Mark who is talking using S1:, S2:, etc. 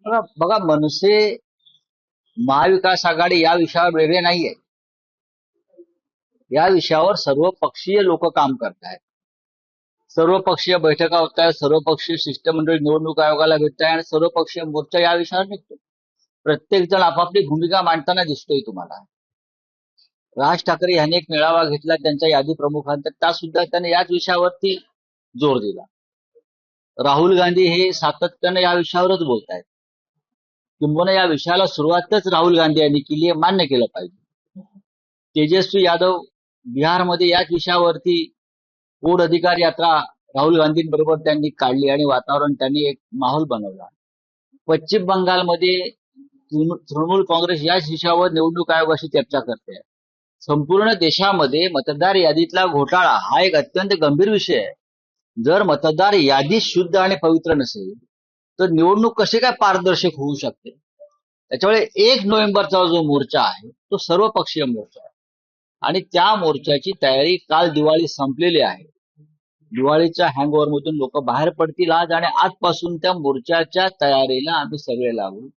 S1: बघा, मनसे महाविकास आघाडी या विषयावर वेगळे नाहीये. या विषयावर सर्व पक्षीय लोक काम करतायत. सर्व पक्षीय बैठका होत आहेत, सर्व पक्षीय शिष्टमंडळ निवडणूक आयोगाला भेटत आहे आणि सर्व पक्षीय मोर्चा या विषयावर निघतो. प्रत्येक जण आपापली भूमिका मांडताना दिसतोय तुम्हाला. राज ठाकरे यांनी एक मेळावा घेतला त्यांच्या यादी प्रमुखांचा, त्या सुद्धा त्याने याच विषयावरती जोर दिला. राहुल गांधी हे सातत्याने या विषयावरच बोलत आहेत. किंबहुना या विषयाला सुरुवातच राहुल गांधी यांनी केली आहे, मान्य केलं पाहिजे. तेजस्वी यादव बिहारमध्ये याच विषयावरती कोड अधिकार यात्रा राहुल गांधींबरोबर त्यांनी काढली आणि वातावरण त्यांनी एक माहोल बनवला. पश्चिम बंगालमध्ये तृणमूल काँग्रेस याच विषयावर निवडणूक आयोगाशी चर्चा करते. संपूर्ण देशामध्ये मतदार यादीतला घोटाळा हा एक अत्यंत गंभीर विषय आहे. जर मतदार यादी शुद्ध आणि पवित्र नसेल तर निवडणूक कशी काय पारदर्शक होऊ शकते. त्याच्यामुळे 1 नोव्हेंबरचा जो मोर्चा आहे तो सर्वपक्षीय मोर्चा आहे आणि त्या मोर्चाची तयारी काल दिवाळी संपलेली आहे. दिवाळीच्या हँगओव्हर मधून लोक बाहेर पडतील आज आणि आजपासून त्या मोर्चाच्या तयारीला आम्ही सगळे लागू.